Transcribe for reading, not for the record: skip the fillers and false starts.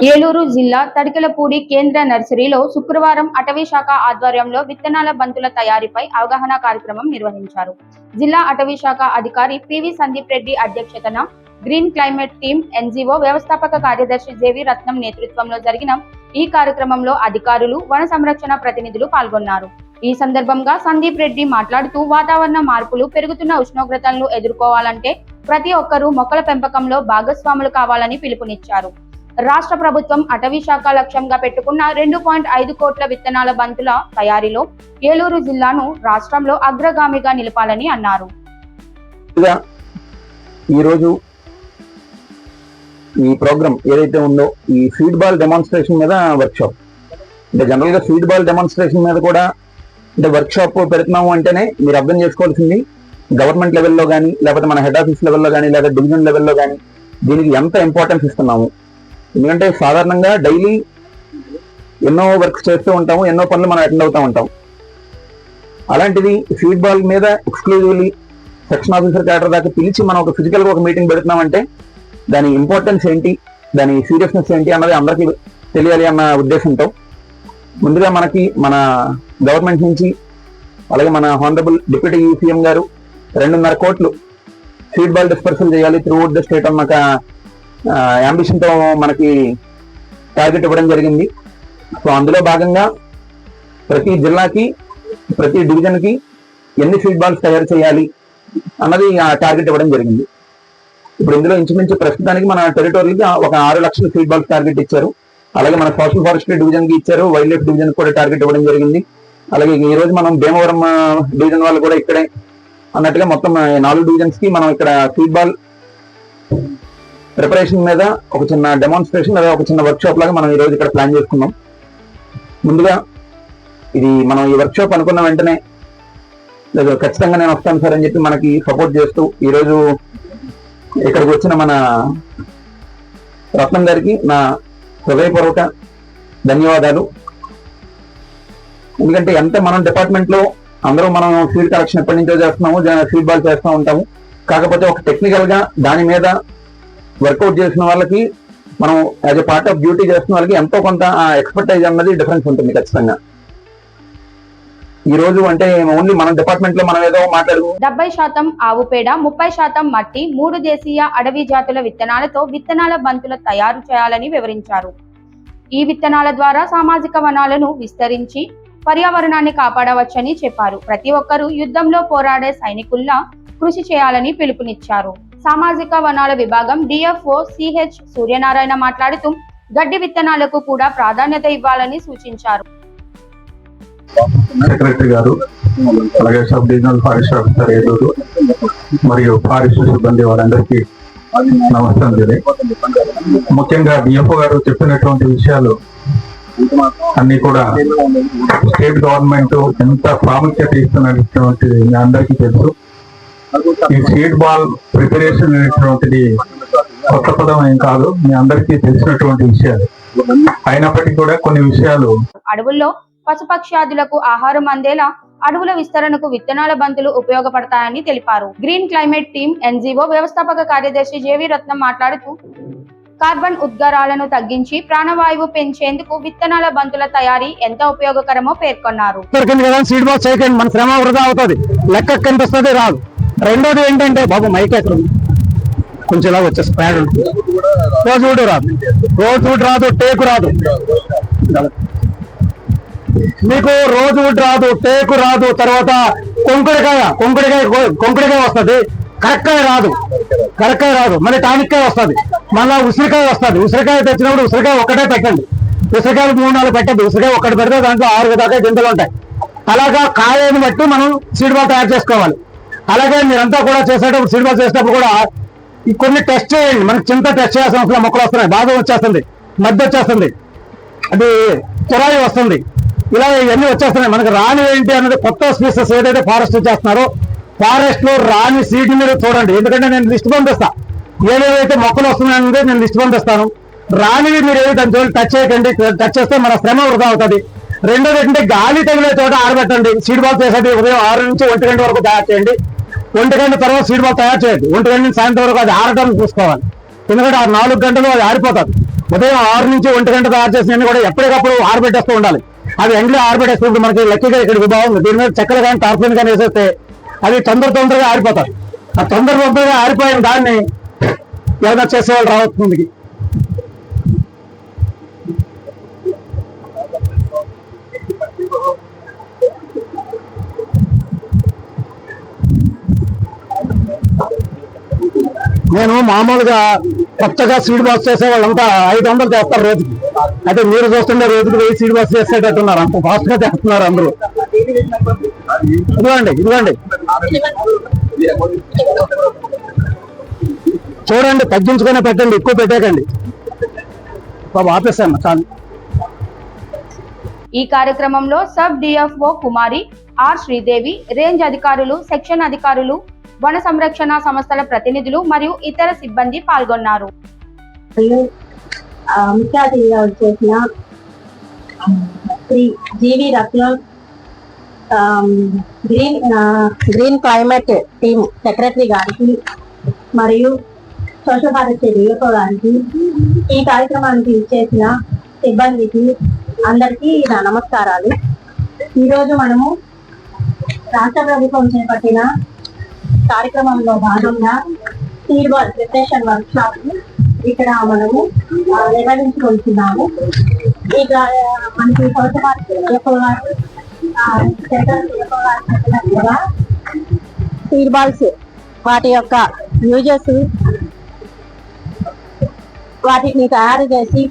ఏలూరు జిల్లా తడికెలపూడి కేంద్ర నర్సరీలో శుక్రవారం అటవీ శాఖ ఆధ్వర్యంలో విత్తనాల బంతుల తయారీపై అవగాహన కార్యక్రమం నిర్వహించారు. జిల్లా అటవీ శాఖ అధికారి పివి సందీప్ రెడ్డి అధ్యక్షతన గ్రీన్ క్లైమేట్ టీమ్ ఎన్జీఓ వ్యవస్థాపక కార్యదర్శి జేవి రత్నం నేతృత్వంలో జరిగిన ఈ కార్యక్రమంలో అధికారులు, వన సంరక్షణ ప్రతినిధులు పాల్గొన్నారు. ఈ సందర్భంగా సందీప్ రెడ్డి మాట్లాడుతూ వాతావరణ మార్పులు, పెరుగుతున్న ఉష్ణోగ్రతలను ఎదుర్కోవాలంటే ప్రతి ఒక్కరూ మొక్కల పెంపకంలో భాగస్వాములు కావాలని పిలుపునిచ్చారు. రాష్ట్ర ప్రభుత్వం అటవీ శాఖ లక్ష్యంగా పెట్టుకున్న 2.5 కోట్ల విత్తనాల బంతుల తయారీలో ఏలూరు జిల్లాను రాష్ట్రంలో అగ్రగామిగా నిలపాలని అన్నారు. ఈరోజు ఈ ప్రోగ్రామ్ ఏదైతే ఉందో ఈ సీడ్ బాల్ డెమాన్స్ట్రేషన్ మీద వర్క్షాప్, అంటే జనరల్ గా సీడ్ బాల్ డెమాన్స్ట్రేషన్ మీద కూడా అంటే వర్క్షాప్ పెడుతున్నాము అంటేనే మీరు అర్థం చేసుకోవాల్సింది గవర్నమెంట్ లెవెల్లో కానీ, లేకపోతే మన హెడ్ ఆఫీస్ లెవెల్లో కానీ, లేదా డివిజన్ లెవెల్లో కానీ దీనికి ఎంత ఇంపార్టెన్స్ ఇస్తున్నాము. ఎందుకంటే సాధారణంగా డైలీ ఎన్నో వర్క్స్ చేస్తూ ఉంటాము, ఎన్నో పనులు మనం అటెండ్ అవుతూ ఉంటాం. అలాంటిది సీడ్ బాల్ మీద ఎక్స్క్లూజివ్లీ సెక్షన్ ఆఫీసర్ క్యాడర్ దాకా పిలిచి మనం ఒక ఫిజికల్గా ఒక మీటింగ్ పెడుతున్నామంటే దాని ఇంపార్టెన్స్ ఏంటి, దాని సీరియస్నెస్ ఏంటి అన్నది అందరికీ తెలియాలి అన్న ఉద్దేశంతో ముందుగా మనకి మన గవర్నమెంట్ నుంచి, అలాగే మన హానరబుల్ డిప్యూటీ సీఎం గారు 2.5 కోట్లు సీడ్ బాల్ డిస్పర్సల్ చేయాలి త్రూఅవుట్ ద స్టేట్ అన్న అంబిషన్ తో మనకి టార్గెట్ ఇవ్వడం జరిగింది. సో అందులో భాగంగా ప్రతి జిల్లాకి, ప్రతి డివిజన్ కి ఎన్ని సీడ్ బాల్స్ తయారు చేయాలి అన్నది టార్గెట్ ఇవ్వడం జరిగింది. ఇప్పుడు ఇందులో ఇంచుమించు ప్రస్తుతానికి మన టెరిటోరీకి ఒక 6 లక్షల సీడ్ బాల్స్ టార్గెట్ ఇచ్చారు. అలాగే మన సోషల్ ఫారెస్ట్రీ డివిజన్ కి ఇచ్చారు, వైల్డ్ లైఫ్ డివిజన్ కూడా టార్గెట్ ఇవ్వడం జరిగింది. అలాగే ఈ రోజు మనం భీమవరం డివిజన్ వాళ్ళు కూడా ఇక్కడే అన్నట్టుగా మొత్తం 4 డివిజన్స్ కి మనం ఇక్కడ సీడ్ బాల్ ప్రిపరేషన్ మీద ఒక చిన్న డెమాన్స్ట్రేషన్ లేదా ఒక చిన్న వర్క్ షాప్ లాగా మనం ఈ రోజు ఇక్కడ ప్లాన్ చేసుకున్నాం. ముందుగా ఇది మనం ఈ వర్క్ షాప్ అనుకున్న వెంటనే లేదా ఖచ్చితంగా నేను వస్తాను సార్ అని చెప్పి మనకి సపోర్ట్ చేస్తూ ఈరోజు ఇక్కడికి వచ్చిన మన రత్నం గారికి నా హృదయపూర్వక ధన్యవాదాలు. ఎందుకంటే ఎంత మనం డిపార్ట్మెంట్ లో అందరూ మనం సీడ్ కలెక్షన్ ఎప్పటి నుంచో చేస్తున్నాము, సీడ్ బాల్ చేస్తూ ఉంటాము. కాకపోతే ఒక టెక్నికల్ గా దాని మీద వర్కౌట్ చేసిన వాళ్ళకి, మనం as a part of duty చేస్తున్న వాళ్ళకి ఎంతో కొంత ఎక్స్పర్టైజ్ అన్నది డిఫరెన్స్ ఉంటుంది ఖచ్చితంగా. ఈ రోజు అంటే ఓన్లీ మన డిపార్ట్మెంట్ లో మనం ఏదో మాట్లాడు 70% ఆవు పేడ, 30% మట్టి, 3 దేశీయ అడవి జాతుల విత్తనాలతో విత్తనాల బంతుల తయారు చేయాలని వివరించారు. ఈ విత్తనాల ద్వారా సామాజిక వనాలను విస్తరించి పర్యావరణాన్ని కాపాడవచ్చని చెప్పారు. ప్రతి ఒక్కరూ యుద్ధంలో పోరాడే సైనికుల్లా కృషి చేయాలని పిలుపునిచ్చారు. సామాజిక వనాల విభాగం డిఎఫ్ఓ సిహెచ్ సూర్యనారాయణ మాట్లాడుతూ గడ్డి విత్తనాలకు కూడా ప్రాధాన్యత ఇవ్వాలని సూచించారు. సెక్రటరీ గారు, అలాగే sub divisional forest officer Eluru మరియు ఫారెస్ట్ సిబ్బంది వారందరికీ నమస్కారం. ముఖ్యంగా డిఎఫ్ఓ గారు చెప్పినటువంటి విషయాలు అన్ని కూడా స్టేట్ గవర్నమెంట్ ఎంత ప్రాముఖ్యత ఇస్తున్నటువంటిది మీ అందరికీ తెలుసు. ఈ సీడ్ బాల్ ప్రిపరేషన్ అనేటువంటిది కొత్త పదం ఏం కాదు, మీ అందరికీ తెలిసినటువంటి విషయాలు. అయినప్పటికీ కూడా కొన్ని విషయాలు, అడవుల్లో పశుపక్ష్యాదులకు ఆహారం అందేలా అడవుల విస్తరణకు విత్తనాల బంతులు ఉపయోగపడతాయని తెలిపారు. గ్రీన్ క్లైమేట్ టీమ్ ఎన్జీఓ వ్యవస్థాపక కార్యదర్శి జేవి రత్నం మాట్లాడుతూ కార్బన్ ఉద్గారాలను తగ్గించి ప్రాణవాయువు పెంచేందుకు విత్తనాల బంతుల తయారీ ఎంత ఉపయోగకరమో పేర్కొన్నారు. సీడ్ బాల్ చేయకండి, మన శ్రమ వృధా అవుతుంది, లెక్క కనిపిస్తుంది రాదు. రెండోది ఏంటంటే బాబు మైక్ ఎక్కడ కొంచెం ఇలా వచ్చేసి రోజువుడ్ రాదు, రోజువుడ్ రాదు, టేకు రాదు, మీకు రోజువుడ్ రాదు, టేకు రాదు. తర్వాత కొంకుడికాయ వస్తుంది, కరక్కాయ రాదు, మళ్ళీ టానిక్కాయ వస్తుంది, మళ్ళీ ఉసిరికాయ వస్తుంది. ఉసిరికాయ తెచ్చినప్పుడు ఉసిరికాయ ఒక్కటే పెట్టండి, ఉసిరికాయలు 3-4 పెట్టద్దు. ఉసిరికాయ ఒక్కటి పెడితే దాంట్లో 6 దాకా గింజలు ఉంటాయి. అలాగా కాయని బట్టి మనం సీడ్ బాల్ తయారు చేసుకోవాలి. అలాగే మీరంతా కూడా చేసేటప్పుడు సీడ్ బాల్ చేసేటప్పుడు కూడా కొన్ని టెస్ట్ చేయండి. మనకి చింత టెస్ట్ చేయాల్సిన అవసరం, మొక్కలు వస్తున్నాయి, బాగా వచ్చేస్తుంది, మధ్య వచ్చేస్తుంది, అది తురాయి వస్తుంది, ఇలా ఇవన్నీ వచ్చేస్తున్నాయి. మనకి రాని ఏంటి అన్నది కొత్త స్పీసెస్ ఏదైతే ఫారెస్ట్ చేస్తున్నారో ఫారెస్ట్ లో రాని సీడ్ మీద చూడండి. ఎందుకంటే నేను లిస్ట్ పంపిస్తా, ఏవేవైతే మొక్కలు వస్తున్నాయనేది నేను లిస్ట్ పంపిస్తాను. రానివి మీరు ఏవి దాని చోటు టచ్ చేయకండి, టచ్ చేస్తే మన శ్రమ వృధా అవుతుంది. రెండోది ఏంటంటే గాలి తగిలే చోట ఆరబెట్టండి. సీడ్ బాల్ చేసేది ఉదయం 6 నుంచి 1 గంట వరకు తయారు చేయండి. 1 గంట తర్వాత సీడ్ బాల్ తయారు చేయద్దు. 1 గంట నుంచి సాయంత్రం వరకు అది ఆరటం చూసుకోవాలి. ఎందుకంటే ఆ 4 గంటలు అది ఆరిపోతుంది. ఉదయం 6 నుంచి 1 గంట తయారు చేసిన కూడా ఎప్పటికప్పుడు ఆరబెట్టేస్తూ ఉండాలి. అది ఎండలో ఆరబెట్టేస్తుంటే మనకి లక్కీగా ఇక్కడికి బాగుంది. దీని మీద చెక్కలు కానీ టార్పిన్ కానీ వేసేస్తే అది తొందరగా ఆరిపోతారు. ఆ తొందరగా ఆరిపోయిన దాన్ని ఏదైనా చేసేవాళ్ళు రావచ్చు ముందుకి. నేను మామూలుగా కొత్తగా సీడ్ బాక్స్ చేసే వాళ్ళంతా 500 చేస్తారు రోజుకి. అయితే మీరు చూస్తుంటే రోజుకి 1000 సీడ్ బాక్స్ చేసేటట్టున్నారు. అంత ఫాస్ట్ గా చేస్తున్నారు అందరూ. ఇదిగోండి చూడండి, తగ్గించుకునే పెట్టండి, ఎక్కువ పెట్టేకండి. బాబు ఆపేస్తాను చాలు. ఈ కార్యక్రమంలో sub DFO Kumari R Sridevi, range అధికారులు, సెక్షన్ అధికారులు, వన సంరక్షణ సంస్థల ప్రతినిధులు మరియు ఇతర సిబ్బంది పాల్గొన్నారు. ముఖ్య అతిథిగా వచ్చేసిన శ్రీ జీవి రత్నం, గ్రీన్ క్లైమేట్ టీమ్ సెక్రటరీ గారికి మరియు స్వచ్ఛ భారత్ డిఎఫ్ఓ గారికి, ఈ కార్యక్రమానికి ఇచ్చేసిన సిబ్బందికి అందరికీ నా నమస్కారాలు. ఈరోజు మనము రాష్ట్ర ప్రభుత్వం చేపట్టిన కార్యక్రమంలో భాగంగా seed ball preparation work shop ఇక్కడ మనము నిర్వహించుకుంటున్నాము. ఇక మనకి స్వచ్ఛ భారత్ చెప్పినట్లుగా సీడ్ బాల్స్ వాటి యొక్క యూజెస్ వాటిని తయారు చేసి